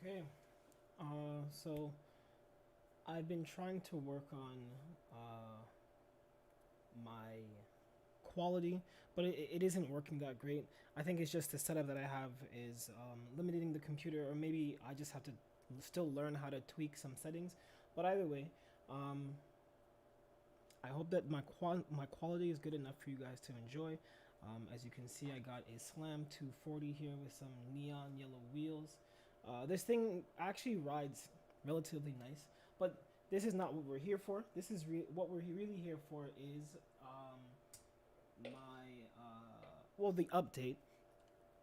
Okay, so I've been trying to work on my quality, but it isn't working that great. I think it's just the setup that I have is limiting the computer, or maybe I just have to still learn how to tweak some settings. But either way, um, I hope that my quality is good enough for you guys to enjoy. As you can see, I got a Slam 240 here with some neon yellow wheels. This thing actually rides relatively nice, but this is not what we're here for. This is what we're really here for is my well, the update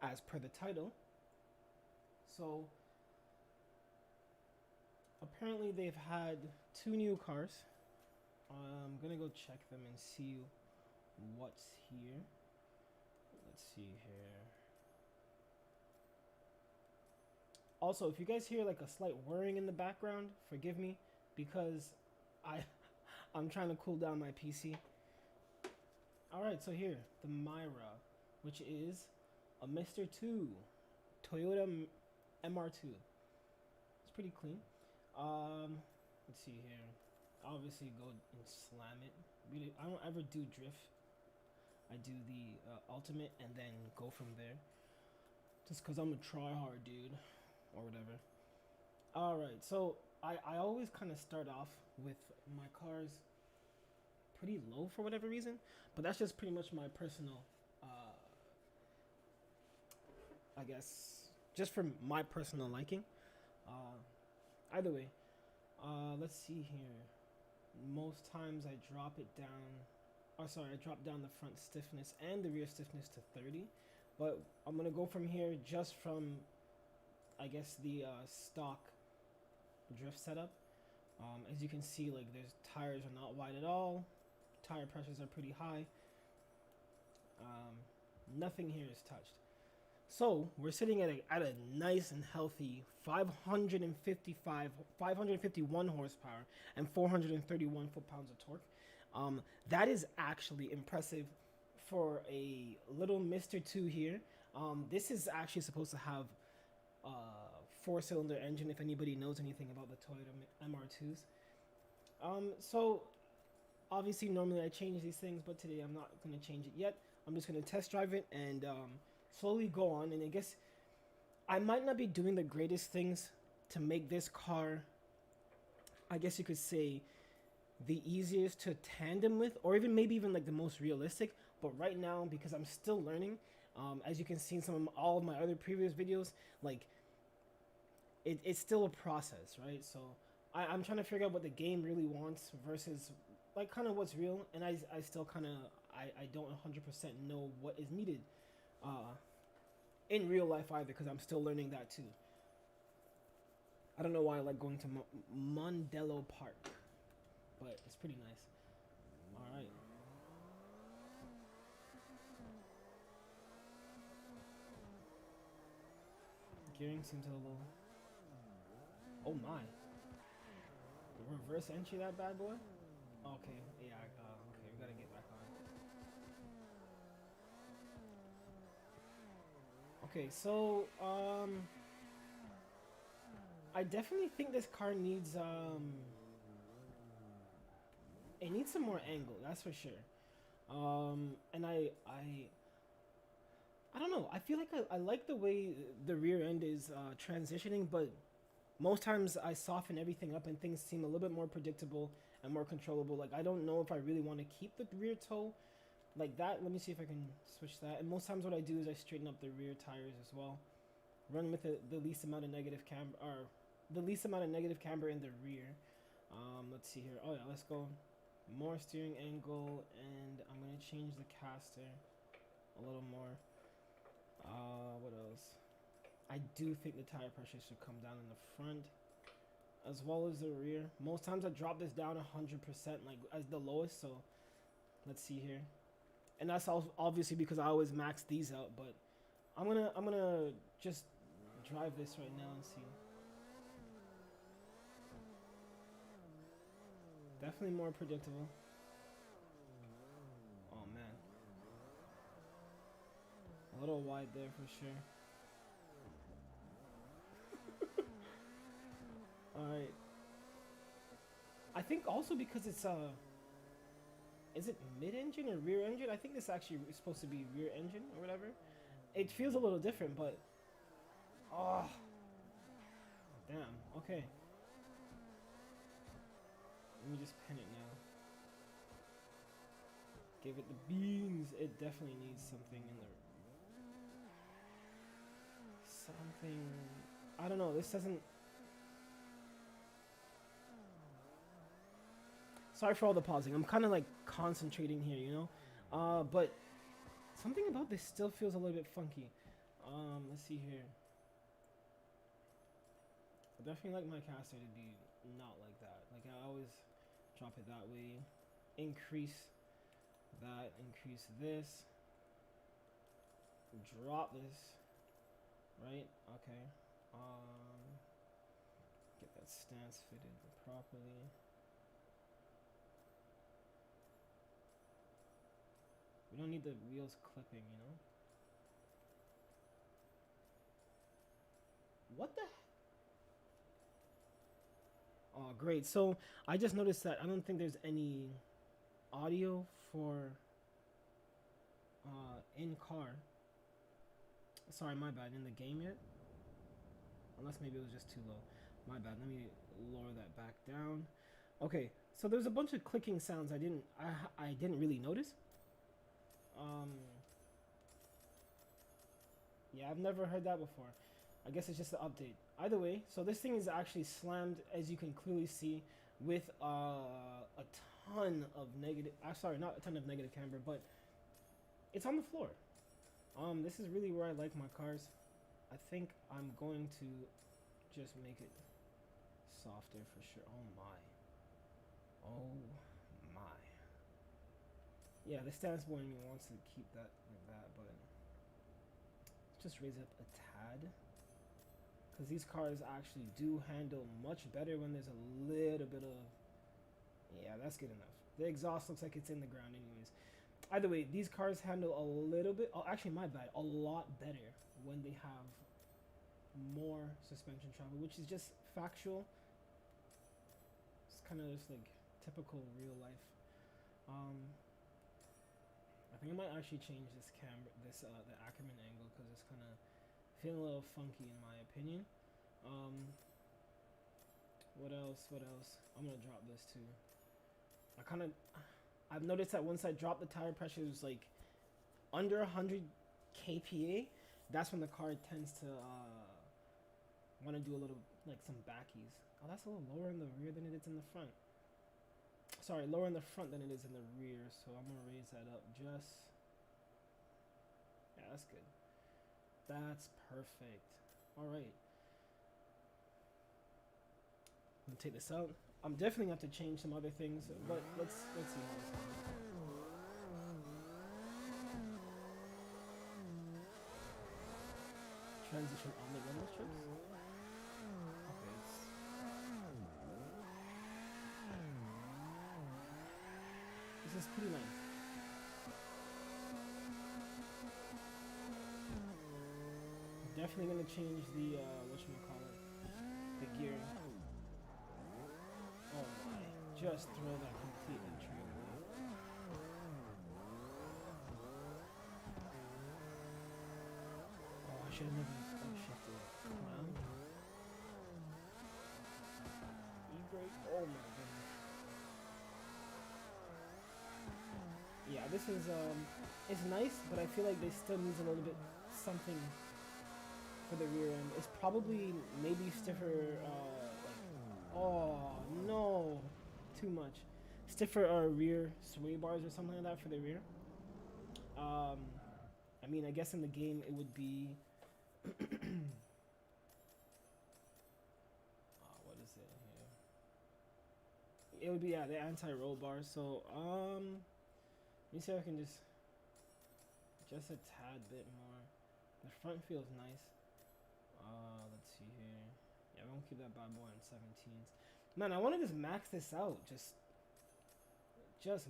as per the title. So apparently they've had two new cars. I'm gonna go check them and see what's here. Let's see here. Also, if you guys hear like a slight whirring in the background, forgive me because I I'm trying to cool down my PC. All right, so here, the MIRA, which is a Mr. 2 Toyota MR2. It's pretty clean. Let's see here. Obviously, go and slam it. Really, I don't ever do drift. I do the ultimate and then go from there. Just because I'm a try hard dude, or whatever. All right, so I always kind of start off with my cars pretty low for whatever reason, but that's just pretty much my personal, I guess, just for my personal liking. Either way, let's see here. Most times I drop it down. Oh, sorry, I drop down the front stiffness and the rear stiffness to 30. But I'm gonna go from here just from, I guess, the stock drift setup. As you can see, like there's tires are not wide at all. Tire pressures are pretty high. Nothing here is touched. So we're sitting at a nice and healthy 551 horsepower and 431 foot-pounds of torque. That is actually impressive for a little Mr. 2 here. This is actually supposed to have a four-cylinder engine, if anybody knows anything about the Toyota MR2s. So obviously normally I change these things, but today I'm not going to change it yet. I'm just going to test drive it and slowly go on. And I guess I might not be doing the greatest things to make this car, I guess you could say, the easiest to tandem with, or even maybe even like the most realistic. But right now, because I'm still learning, as you can see in all of my other previous videos, like it's still a process, right? So I'm trying to figure out what the game really wants versus like kind of what's real, and I still kind of I don't 100% know what is needed in real life either, because I'm still learning that too. I don't know why I like going to Mondello Park, but it's pretty nice. All right. Gearing seems a little. Oh my. Reverse entry that bad boy? Okay, yeah, okay, we gotta get back on. Okay, so, I definitely think this car needs, it needs some more angle, that's for sure. And I don't know, I feel like I like the way the rear end is, transitioning, but most times I soften everything up and things seem a little bit more predictable and more controllable. Like I don't know if I really want to keep the rear toe like that. Let me see if I can switch that. And most times what I do is I straighten up the rear tires as well. Run with the least amount of negative camber, or the least amount of negative camber in the rear. Let's see here. Oh yeah, let's go. More steering angle, and I'm gonna change the caster a little more. What else? I do think the tire pressure should come down in the front as well as the rear. Most times I drop this down 100%, like as the lowest. So let's see here, and that's obviously because I always max these out. But I'm gonna just drive this right now and see. Definitely more predictable. Oh man, a little wide there for sure. Alright. I think also because it's is it mid-engine or rear engine? I think this actually is supposed to be rear engine or whatever. It feels a little different, but oh damn. Okay. Let me just pin it now. Give it the beans. It definitely needs something in there. Something. I don't know. This doesn't. Sorry for all the pausing. I'm kind of like concentrating here, you know. But something about this still feels a little bit funky. Let's see here. I definitely like my caster to be not like that. Like I always drop it that way. Increase that. Increase this. Drop this. Right? Okay. Get that stance fitted properly. We don't need the wheels clipping, you know? What the? Oh, great. So I just noticed that I don't think there's any audio for in car. Sorry, my bad. In the game yet? Unless maybe it was just too low. My bad. Let me lower that back down. Okay, so there's a bunch of clicking sounds I didn't really notice. Yeah, I've never heard that before. I guess it's just an update. Either way, so this thing is actually slammed, as you can clearly see, with a ton of negative. Sorry, not a ton of negative camber, but it's on the floor. This is really where I like my cars. I think I'm going to just make it softer for sure. Oh my. Oh my. Yeah, the stance boy in me wants to keep that like that, but just raise it up a tad. Because these cars actually do handle much better when there's a little bit of... Yeah, that's good enough. The exhaust looks like it's in the ground anyways. Either way, these cars handle a little bit... Oh, actually, my bad. A lot better when they have more suspension travel, which is just factual. It's kind of just like typical real life. I think I might actually change this camera, the Ackerman angle, because it's kind of feeling a little funky in my opinion. What else? What else? I'm gonna drop this too. I've noticed that once I drop the tire pressure is like under 100 kPa, that's when the car tends to want to do a little like some backies. Oh, that's a little lower in the rear than it is in the front. Sorry, lower in the front than it is in the rear, so I'm gonna raise that up just... Yeah, that's good. That's perfect. Alright. I'm gonna take this out. I'm definitely gonna have to change some other things, but let's see how this goes. Transition on the rumble strips. This is pretty nice. Definitely gonna change the whatchamacallit, the gear. Oh my, just throw that completely tree away. Oh, I should have never shifted it. Clown. E-brake, oh my goodness. Yeah, this is it's nice, but I feel like they still needs a little bit something for the rear end. It's probably maybe stiffer, like, oh no, too much. Stiffer rear sway bars or something like that for the rear. I mean, I guess in the game it would be, what is it here? It would be, yeah, the anti-roll bars. So, let me see if I can just a tad bit more. The front feels nice. Let's see here. Yeah, I'm gonna keep that bad boy on 17s. Man, I want to just max this out. Just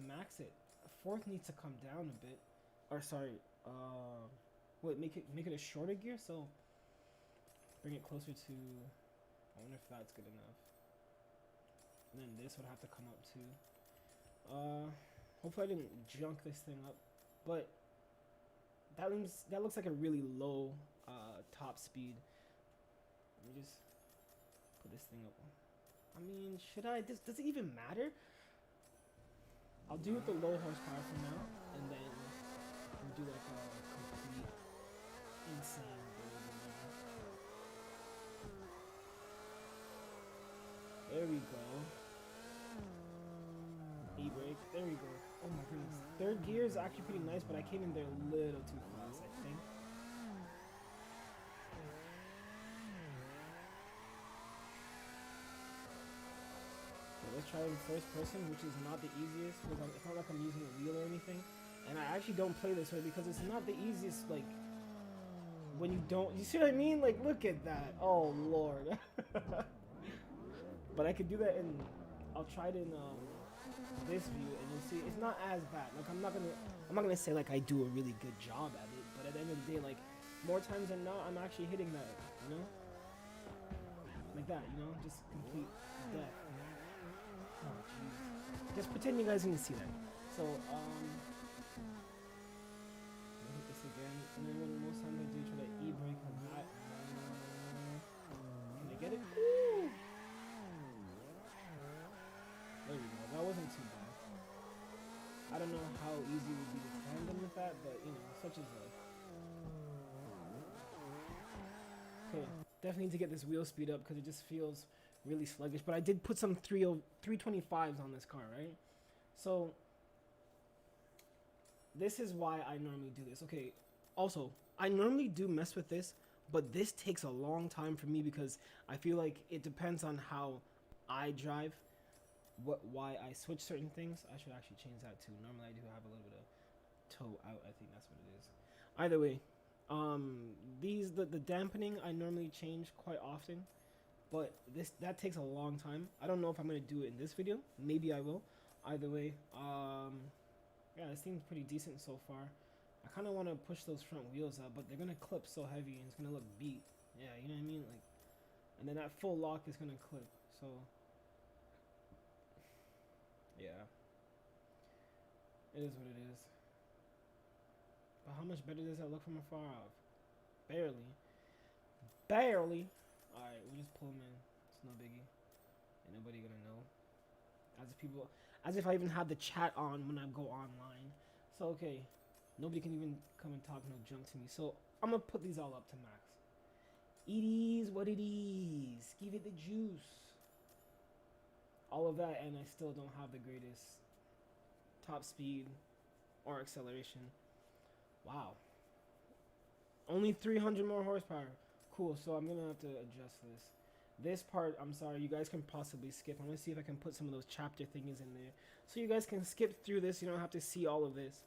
max it. Fourth needs to come down a bit. Or sorry. Wait, make it a shorter gear. So bring it closer to. I wonder if that's good enough. And then this would have to come up too. Hopefully I didn't junk this thing up, but that looks like a really low top speed. Let me just put this thing up. I mean, should I? Does it even matter? I'll do with the low horsepower for now, and then we'll do like a complete insane build. There we go. E-brake. There we go. Oh my goodness. Third gear is actually pretty nice, but I came in there a little too fast, I think. Okay, let's try it in first person, which is not the easiest, because it's not like I'm using a wheel or anything. And I actually don't play this way because it's not the easiest, like, when you don't, you see what I mean? Like, look at that. Oh, Lord. But I could do that in, I'll try it in this view, and you'll see it's not as bad. Like, I'm not gonna say like I do a really good job at it, but at the end of the day, like, more times than not, I'm actually hitting that, you know? Like that, you know? Just complete death. Oh, jeez. Just pretend you guys didn't see that. So, hit this again, and then when most times I do try to e-brake on that. Can I get it? Woo! There we go. That wasn't too bad. I don't know how easy it would be to tandem with that, but you know, such is life. Okay, definitely need to get this wheel speed up because it just feels really sluggish. But I did put some 325s on this car, right? So this is why I normally do this. Okay, also, I normally do mess with this, but this takes a long time for me because I feel like it depends on how I drive, why I switch certain things. I should actually change that too. Normally I do have a little bit of toe out. I think that's what it is. Either way, the dampening I normally change quite often, but that takes a long time. I don't know if I'm gonna do it in this video. Maybe I will. Either way, yeah, this seems pretty decent so far. I kind of want to push those front wheels out, but they're gonna clip so heavy and it's gonna look beat. Yeah, you know what I mean? Like, and then that full lock is gonna clip. So, yeah, it is what it is. But how much better does that look from afar off? Barely. Barely. Alright, we'll just pull them in. It's no biggie. Ain't nobody gonna know. As if I even had the chat on when I go online. So, okay. Nobody can even come and talk no junk to me. So, I'm gonna put these all up to max. It is what it is. Give it the juice. All of that, and I still don't have the greatest top speed or acceleration. Wow. Only 300 more horsepower. Cool, so I'm gonna have to adjust this. This part, I'm sorry, you guys can possibly skip. I'm gonna see if I can put some of those chapter thingies in there. So you guys can skip through this, you don't have to see all of this.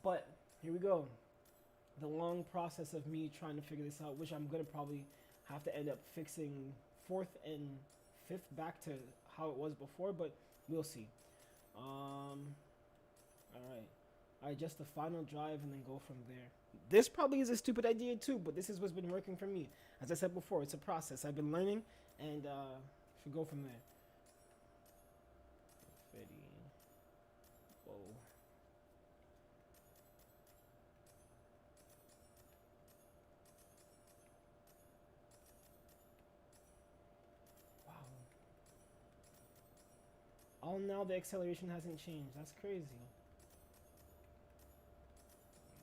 But, here we go. The long process of me trying to figure this out, which I'm gonna probably have to end up fixing 4th and 5th back to how it was before, but we'll see. Alright. Alright, just the final drive and then go from there. This probably is a stupid idea too, but this is what's been working for me. As I said before, it's a process. I've been learning, and should go from there. Whoa. Wow. All now the acceleration hasn't changed. That's crazy.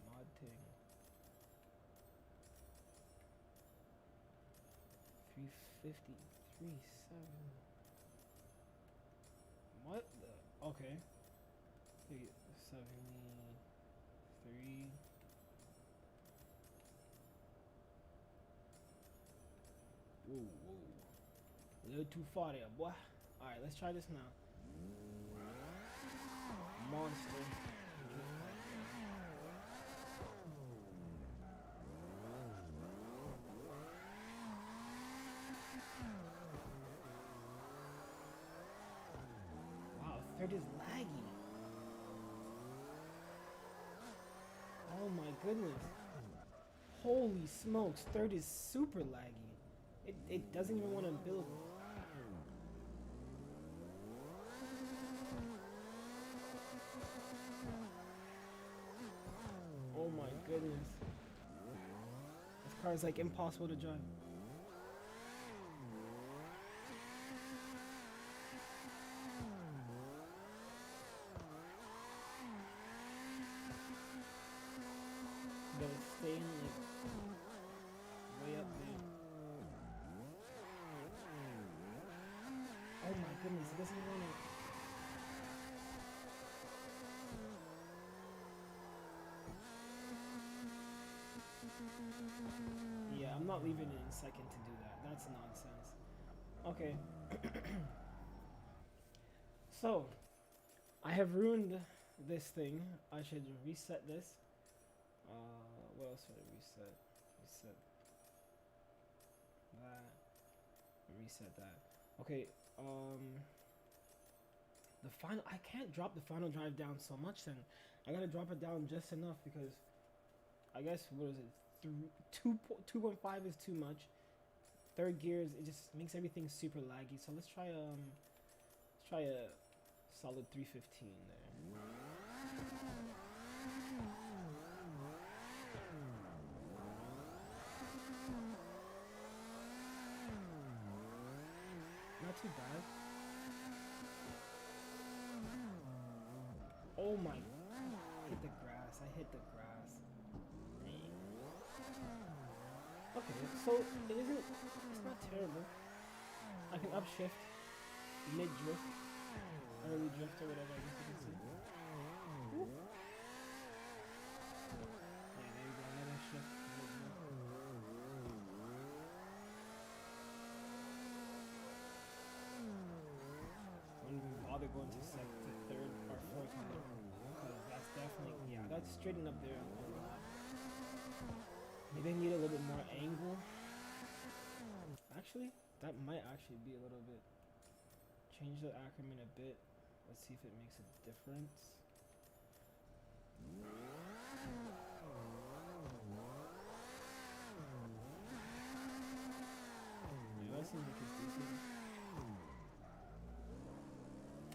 Mod thing. 350, 37. What the? Okay. 73. Whoa, whoa. A little too far there, boy. Alright, let's try this now. Monster. Wow, third is laggy. Oh my goodness. Holy smokes, third is super laggy. It doesn't even want to build. Oh my goodness. This car is like impossible to drive. You gotta stay in like way up there. Oh my goodness, it doesn't want to. Yeah, I'm not leaving it in second to do that. That's nonsense. Okay. So, I have ruined this thing. I should reset this. What else should I reset? Reset that. Reset that. Okay. The final. I can't drop the final drive down so much. Then I gotta drop it down just enough because I guess what is it? 2.5 is too much. Third gears, it just makes everything super laggy. So let's try a solid 315 there. Not too bad. Oh my! Hit the grass. I hit the grass. Dang. Okay, so it isn't. It's not terrible. I can upshift, mid drift, early drift or whatever. I guess you can see. Woo. Yeah, there you go. Another shift. Mid drift. Wouldn't even bother going to second, to third or fourth either, because that's definitely that's straightened up there a lot. Maybe I need a little bit more angle. Actually, that might actually be a little bit. Change the acronym a bit. Let's see if it makes a difference. Yeah, that seems like it's decent.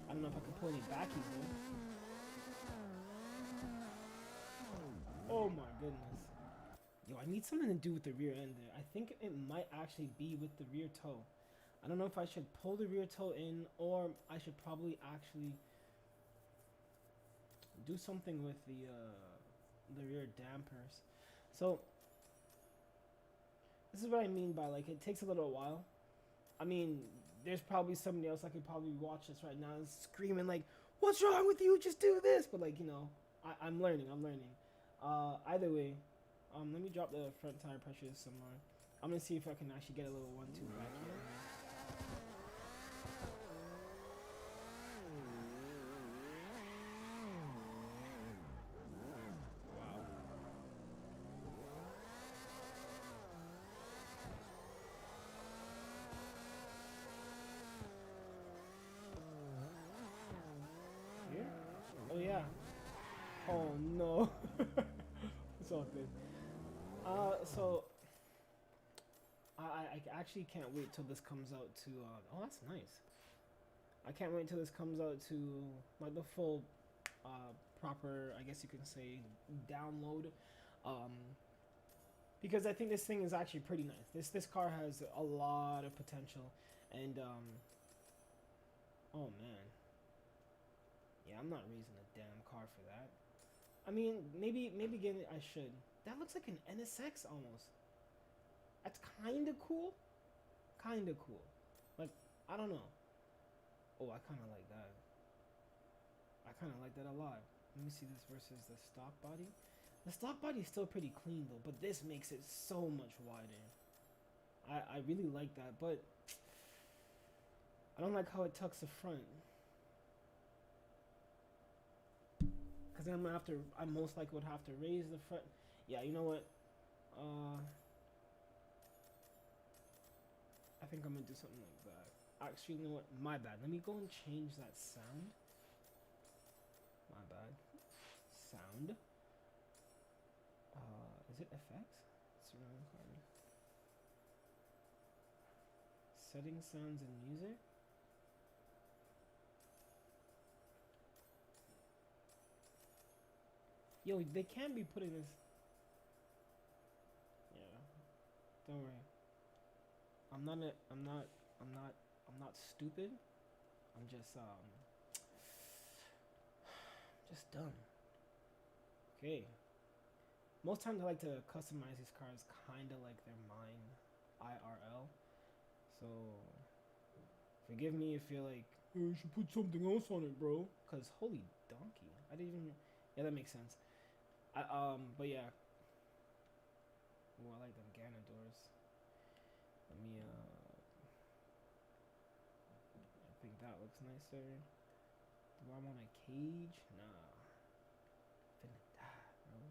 I don't know if I can pull any backies though. Oh my goodness. Yo, I need something to do with the rear end there. I think it might actually be with the rear toe. I don't know if I should pull the rear toe in or I should probably actually do something with the rear dampers. So this is what I mean by like it takes a little while. I mean, there's probably somebody else that could probably watch this right now and screaming like, "What's wrong with you? Just do this!" But like I'm learning. I'm learning. Either way, let me drop the front tire pressure some more. I'm gonna see if I can actually get a little 1-2 back here. Wow. Here? Oh yeah. Oh no. It's all good. So I actually can't wait till this comes out to. Oh, that's nice. I can't wait till this comes out to like the full, proper. I guess you can say download, um, because I think this thing is actually pretty nice. This car has a lot of potential, and oh man, yeah, I'm not raising a damn car for that. I mean, maybe again I should. That looks like an NSX almost. That's kind of cool. Kind of cool. Like, I don't know. Oh, I kind of like that. I kind of like that a lot. Let me see this versus the stock body. The stock body is still pretty clean though, but this makes it so much wider. I really like that, but I don't like how it tucks the front. Cause then I'm gonna have to. I most likely would have to raise the front. Yeah, you know what? I think I'm gonna do something like that. Actually, you know what? My bad. Let me go and change that sound. My bad. Sound. Is it effects? Surround card. Settings, sounds, and music. Yo, they can be putting this. Yeah, don't worry. I'm not. A, I'm not. I'm not. I'm not stupid. I'm just dumb. Okay. Most times I like to customize these cars kind of like they're mine, IRL. So forgive me if you're like, oh, you should put something else on it, bro. Cause holy donkey, I didn't even. Yeah, that makes sense. But yeah. Oh, I like them Ganondorrs. Let me. I think that looks nicer. Do I want a cage? Nah. Finna die, bro.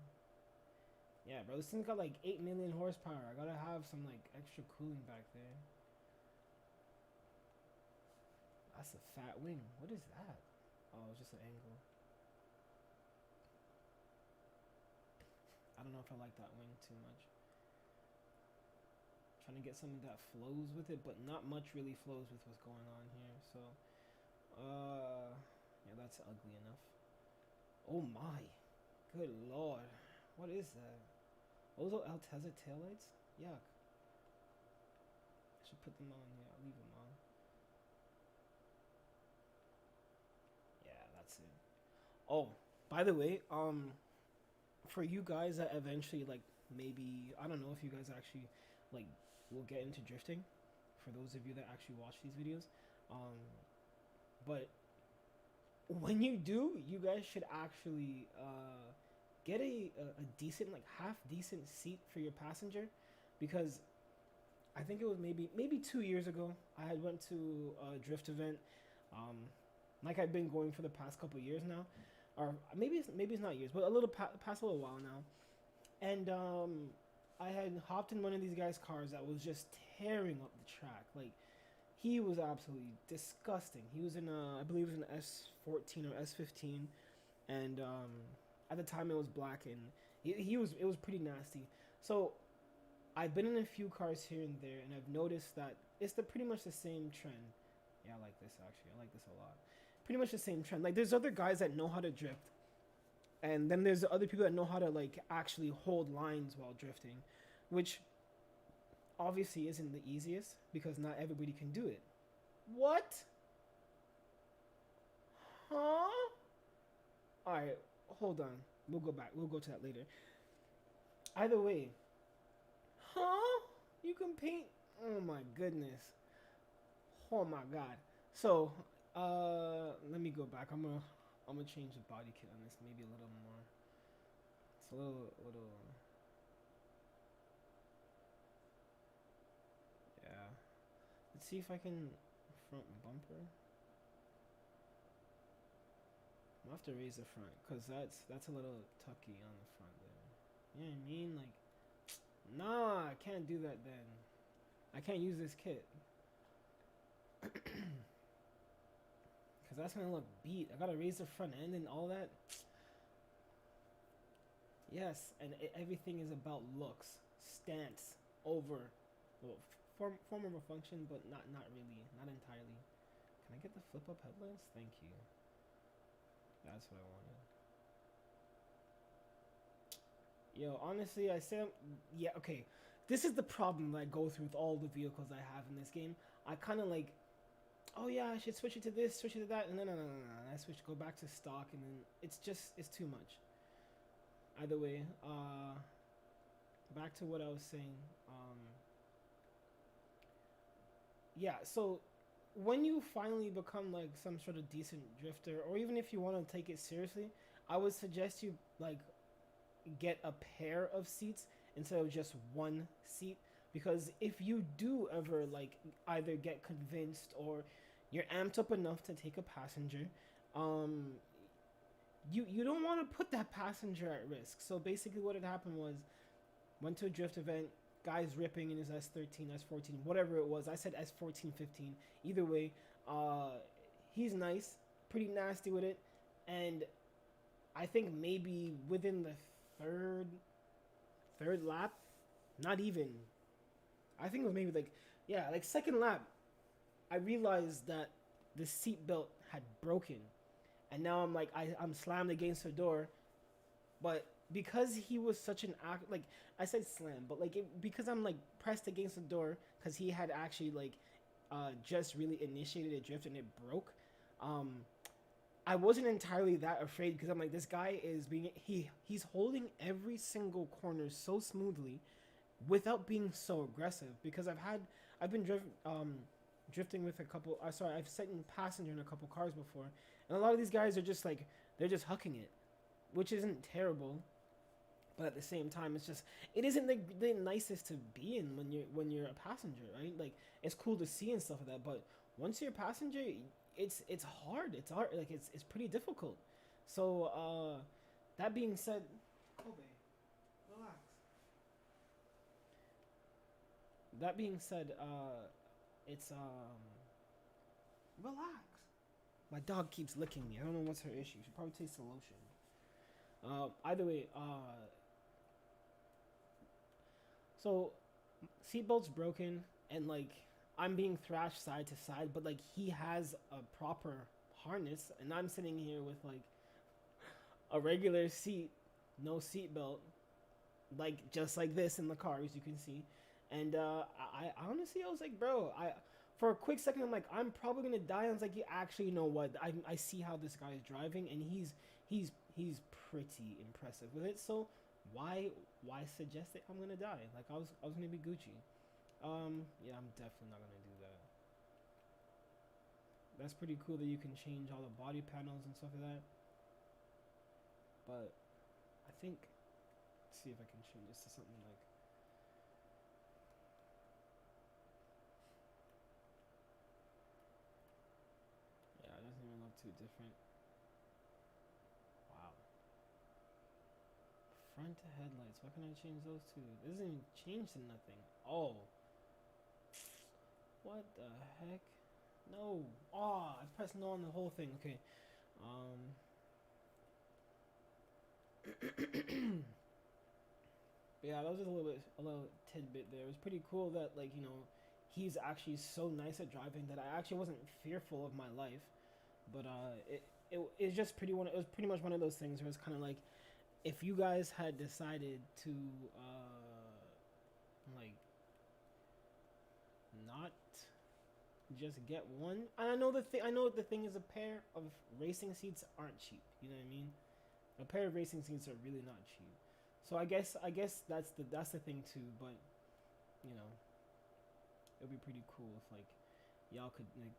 Yeah, bro. This thing's got like 8 million horsepower. I gotta have some like extra cooling back there. That's a fat wing. What is that? Oh, it's just an angle. I don't know if I like that wing too much. Trying to get something that flows with it, but not much really flows with what's going on here. So, yeah, that's ugly enough. Oh my, good lord, what is that? Those are Alteza taillights? Yuck. I should put them on. Yeah, I'll leave them on. Yeah, that's it. Oh, by the way, for you guys that eventually like maybe I don't know if you guys actually like will get into drifting. For those of you that actually watch these videos, um, but when you do, you guys should actually get a decent like half decent seat for your passenger, because I think it was maybe 2 years ago I had went to a drift event, um, like I've been going for the past couple years now, or maybe it's not years, but a little past a little while now, and I had hopped in one of these guys' cars that was just tearing up the track. Like he was absolutely disgusting. He was in I believe it was an S14 or S15, and at the time it was black, and he was it was pretty nasty. So I've been in a few cars here and there, and I've noticed that it's pretty much the same trend. Yeah, I like this actually. I like this a lot. Pretty much the same trend. Like there's other guys that know how to drift, and then there's other people that know how to like actually hold lines while drifting, which obviously isn't the easiest because not everybody can do it. What? Huh? All right, hold on. We'll go back. We'll go to that later. Either way, huh? You can paint. Oh my goodness. Oh my god. So, let me go back. I'm gonna change the body kit on this maybe a little more. It's a little. Yeah. Let's see if I can front bumper. I'll have to raise the front because that's a little tucky on the front there. You know what I mean? Like, nah, I can't do that then. I can't use this kit. Because that's gonna look beat. I gotta raise the front end and all that. Yes, and everything is about looks, stance, over, well, form of a function, but not really, not entirely. Can I get the flip up headlights? Thank you. That's what I wanted. Yo, honestly, I said, yeah, okay. This is the problem that I go through with all the vehicles I have in this game. I kind of like, oh yeah, I should switch it to this, switch it to that, and then no. I switch, go back to stock, and then it's too much. Either way, back to what I was saying. Yeah, so when you finally become like some sort of decent drifter, or even if you want to take it seriously, I would suggest you like get a pair of seats instead of just one seat, because if you do ever like either get convinced or you're amped up enough to take a passenger, um you don't want to put that passenger at risk. So basically what had happened was, went to a drift event, guy's ripping in his S13, S14, whatever it was. I said S14, 15. Either way, he's nice, pretty nasty with it, and I think maybe within the third lap, not even. I think it was maybe like, yeah, like second lap, I realized that the seatbelt had broken, and now I'm like I'm slammed against the door, But because he was such an act, like I said slam, but like because I'm like pressed against the door because he had actually like just really initiated a drift and it broke. Um, I wasn't entirely that afraid because I'm like, this guy is being he's holding every single corner so smoothly without being so aggressive. Because I've been drifting with a couple. Sorry, I've sat in passenger in a couple cars before, and a lot of these guys are just like they're just hucking it, which isn't terrible. But at the same time, it's just it isn't the nicest to be in when you're a passenger, right? Like it's cool to see and stuff like that, but once you're a passenger, it's hard. It's hard. Like it's pretty difficult. So that being said, Kobe, relax. That being said, it's relax. My dog keeps licking me. I don't know what's her issue. She probably tastes the lotion. Either way, so seatbelt's broken and like I'm being thrashed side to side, but like he has a proper harness, and I'm sitting here with like a regular seat, no seatbelt, like just like this in the car, as you can see. And I honestly, I was like, bro, I for a quick second, I'm like, I'm probably gonna die. And I was like, you actually know what? I see how this guy is driving, and he's pretty impressive with it. So why suggest that I'm gonna die? Like I was gonna be Gucci. Yeah, I'm definitely not gonna do that. That's pretty cool that you can change all the body panels and stuff like that. But I think let's see if I can change this to something like yeah, it doesn't even look too different. Wow. Front headlights. What can I change those to? It doesn't even change to nothing. Oh. What the heck? No. Oh, I pressed no on the whole thing. Okay. Yeah, that was just a little tidbit there. It was pretty cool that like he's actually so nice at driving that I actually wasn't fearful of my life. But it's just it was pretty much one of those things where it's kind of like if you guys had decided to like not just get one. And I know the thing is a pair of racing seats aren't cheap. You know what I mean? A pair of racing seats are really not cheap. So I guess that's the thing too. But you know, it'd be pretty cool if like y'all could like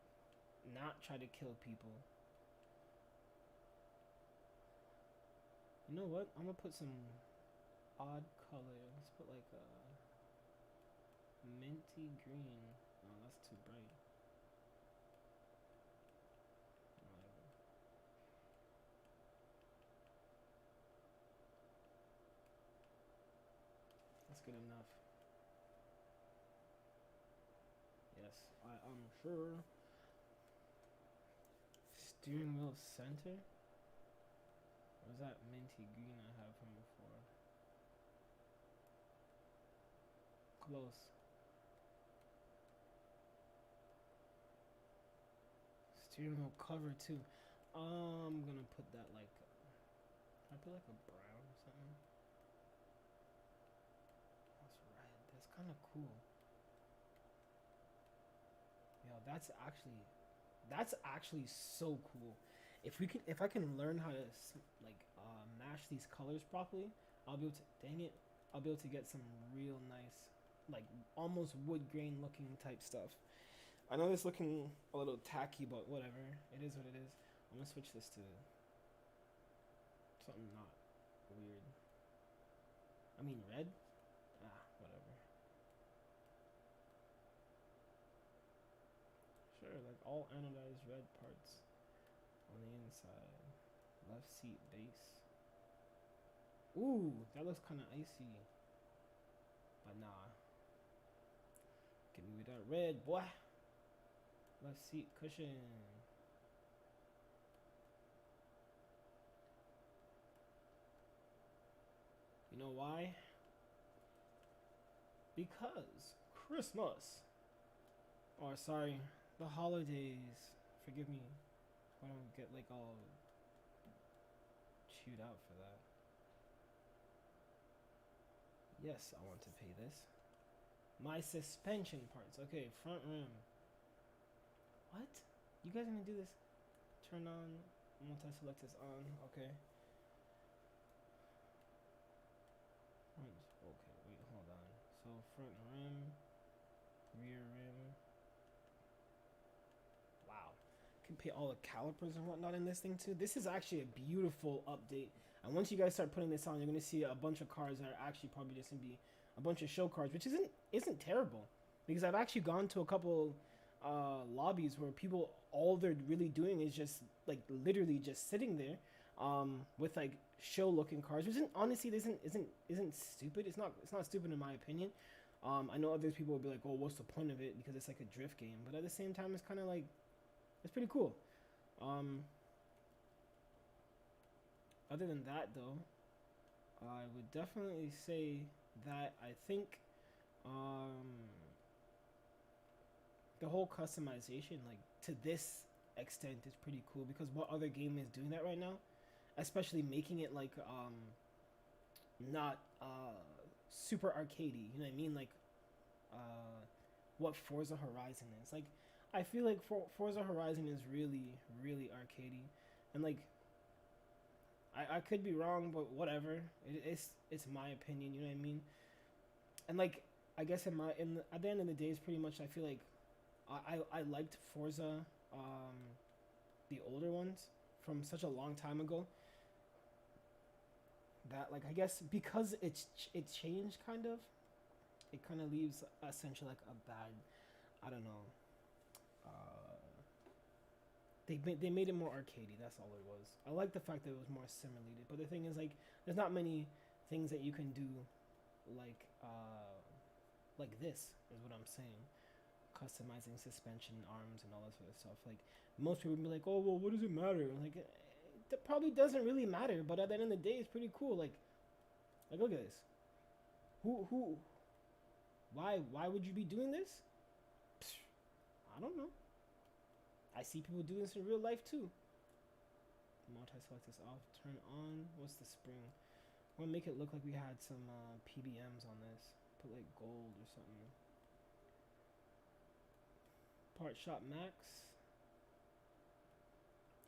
not try to kill people. You know what? I'm gonna put some odd color. Let's put like a minty green. Oh, that's too bright. Whatever. That's good enough. Yes, I am sure. Steering wheel center? Or is that minty green I have from before? Close. Steering wheel cover too. I'm gonna put that like I put like a brown or something. That's red. That's kind of cool. Yo, that's actually so cool. If I can learn how to like mash these colors properly, I'll be able to. Dang it, I'll be able to get some real nice, like almost wood grain looking type stuff. I know this looking a little tacky, but whatever. It is what it is. I'm gonna switch this to something not weird. I mean red. Ah, whatever. Sure, like all anodized red parts on the inside. Left seat base. Ooh, that looks kind of icy. But nah. Give me that red, boy. Left seat cushion. You know why? Because Christmas. Or sorry, the holidays. Forgive me if I don't get like all chewed out for that. Yes, I want to pay this. My suspension parts. Okay, front rim. What? You guys gonna do this? Turn on, multi-select is on. Okay. Okay, wait, hold on. So front rim, rear rim. Wow. Can pay all the calipers and whatnot in this thing too. This is actually a beautiful update. And once you guys start putting this on, you're gonna see a bunch of cars that are actually probably just gonna be a bunch of show cars, which isn't terrible. Because I've actually gone to a couple lobbies where people all they're really doing is just like literally just sitting there with like show looking cars, which isn't honestly isn't stupid. It's not stupid in my opinion. I know other people will be like, "Oh, what's the point of it?" Because it's like a drift game, but at the same time, it's kind of like it's pretty cool. Um, Other than that, though, I would definitely say that I think the whole customization, like to this extent, is pretty cool because what other game is doing that right now? Especially making it like not super arcadey. You know what I mean? Like uh, what Forza Horizon is. Like I feel like Forza Horizon is really arcadey, and like I could be wrong, but whatever. It's my opinion. You know what I mean? And like I guess at the end of the day, it's pretty much I feel like I liked Forza, the older ones from such a long time ago. That like I guess because it changed kind of, it kind of leaves essentially like a bad, I don't know. Uh, they made it more arcadey. That's all it was. I like the fact that it was more simulated. But the thing is like there's not many things that you can do like like this is what I'm saying. Customizing suspension arms and all that sort of stuff. Like most people would be like, oh well, what does it matter? Like it probably doesn't really matter. But at the end of the day, it's pretty cool. Like look at this. Who? Why would you be doing this? Psh, I don't know. I see people do this in real life too. Multi-select this off. Turn on. What's the spring? I want to make it look like we had some PBMs on this. Put like gold or something. Part shot max.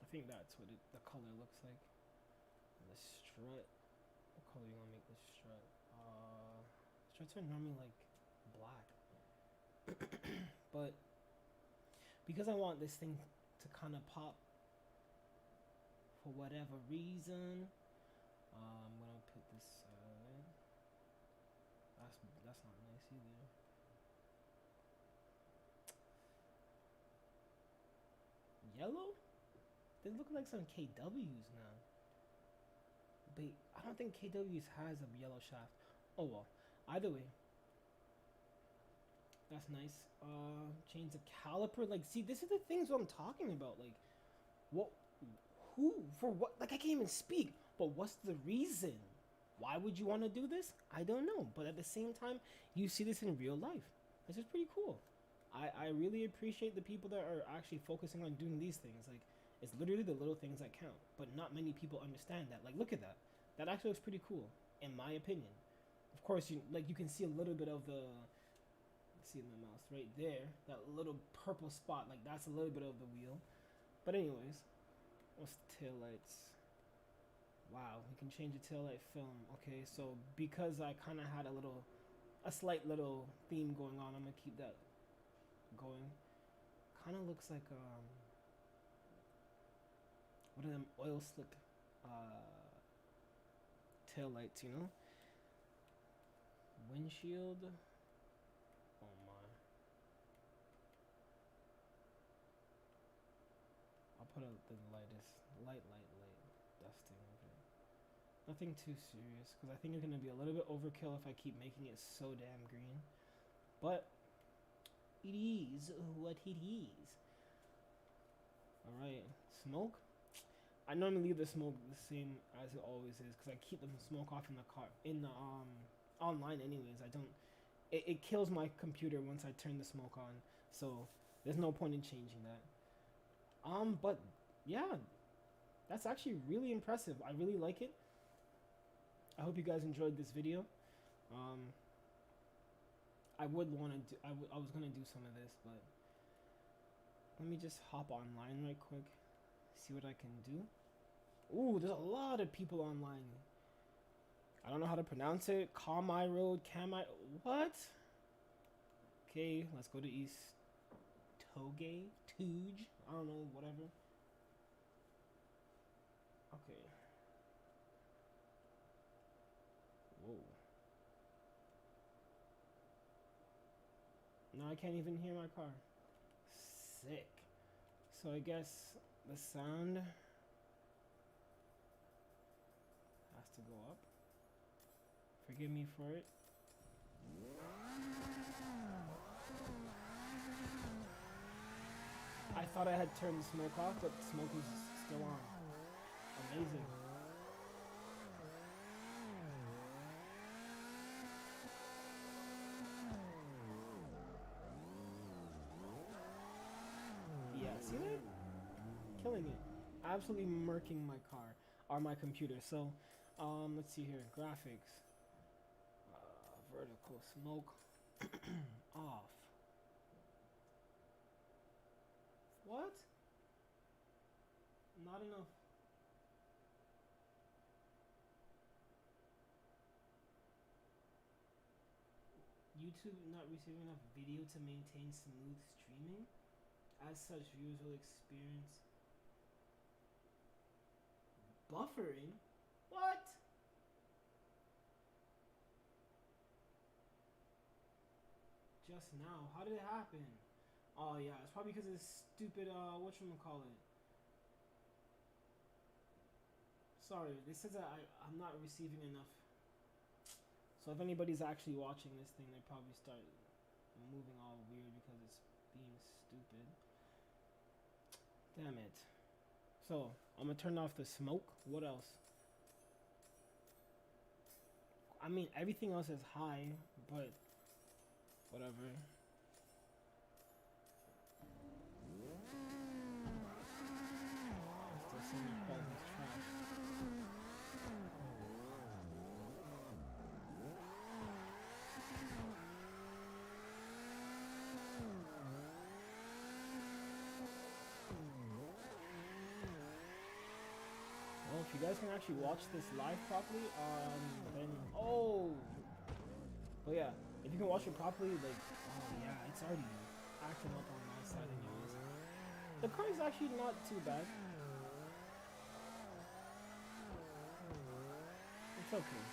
I think that's what the color looks like. And the strut. What color you want to make the strut? Struts are normally like black. But because I want this thing to kind of pop for whatever reason, I'm gonna put this. That's not nice either. Yellow? They look like some KWs now. But I don't think KWs has a yellow shaft. Oh well. Either way, that's nice. Change the caliper. Like, see, this is the things what I'm talking about. Like, what? Who? For what? Like, I can't even speak. But what's the reason? Why would you want to do this? I don't know. But at the same time, you see this in real life. This is pretty cool. I really appreciate the people that are actually focusing on doing these things. Like, it's literally the little things that count. But not many people understand that. Like, look at that. That actually looks pretty cool, in my opinion. Of course, you can see a little bit of the. See my mouse right there. That little purple spot. Like, that's a little bit of the wheel. But anyways, what's the tail lights? Wow, we can change the tail light film. Okay, so because I kind of had a slight little theme going on, I'm gonna keep that going. Kind of looks like what are them oil slick tail lights, you know? Windshield. Oh my. I'll put out the lightest light dusting. Okay. Nothing too serious because I think it's gonna be a little bit overkill if I keep making it so damn green. But it is what it is. All right, smoke. I normally leave the smoke the same as it always is because I keep the smoke off in the car in the online anyways. I don't. It kills my computer once I turn the smoke on, so there's no point in changing that. But yeah, that's actually really impressive. I really like it. I hope you guys enjoyed this video. Um, I would want to do. I was gonna do some of this, but let me just hop online right quick, see what I can do. Ooh, there's a lot of people online. I don't know how to pronounce it. Kamai Road, Kamai. What? Okay, let's go to East Toge, Tooge. I don't know, whatever. Okay. Whoa. No, I can't even hear my car. Sick. So I guess the sound has to go up. Forgive me for it. I thought I had turned the smoke off, but the smoke is still on. Amazing. Yeah, see that? Killing it. Absolutely murking my car or my computer. So, let's see here. Graphics. Vertical smoke off. What? Not enough. YouTube not receiving enough video to maintain smooth streaming. As such, viewers will experience buffering. What? Just now. How did it happen? Oh yeah, it's probably because of this stupid whatchamacallit. Sorry, this says that I'm not receiving enough. So if anybody's actually watching this thing, they probably start moving all weird because it's being stupid. Damn it. So I'm gonna turn off the smoke. What else? I mean, everything else is high, but whatever. Still so much quality trash. Well, if you guys can actually watch this live properly, then but yeah, if you can watch it properly, like, oh yeah, it's already acting up on my side anyways. The car is actually not too bad. It's okay.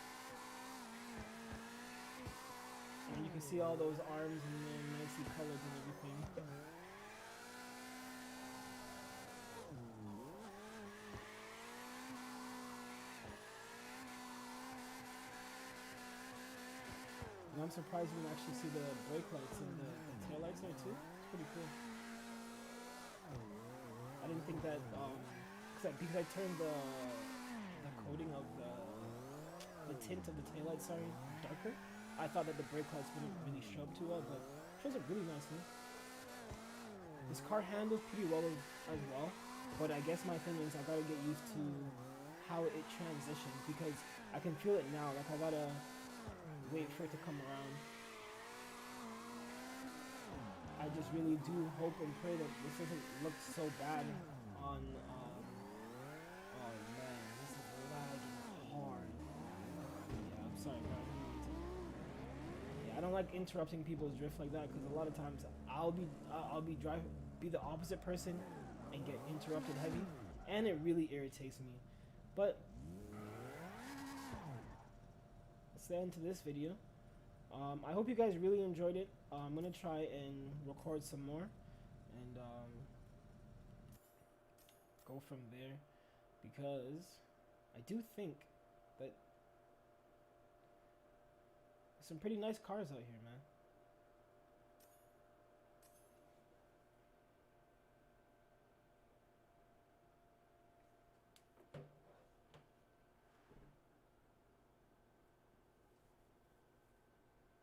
And you can see all those arms and then nicely colored and everything. And I'm surprised you can actually see the brake lights and the tail lights there too. It's pretty cool. I didn't think that because I turned the coating of the tint of the taillights, sorry, darker. I thought that the brake lights wouldn't really show up too well, but it shows up really nicely. This car handles pretty well as well, but I guess my thing is I gotta get used to how it transitions because I can feel it now. Like I gotta wait for it to come around. I just really do hope and pray that this doesn't look so bad on. Oh man, this is lagging hard. Yeah, I'm sorry, guys. Yeah, I don't like interrupting people's drift like that because a lot of times I'll be the opposite person and get interrupted heavy, and it really irritates me. But that's the end to this video. I hope you guys really enjoyed it. I'm gonna try and record some more and go from there because I do think that some pretty nice cars out here, man.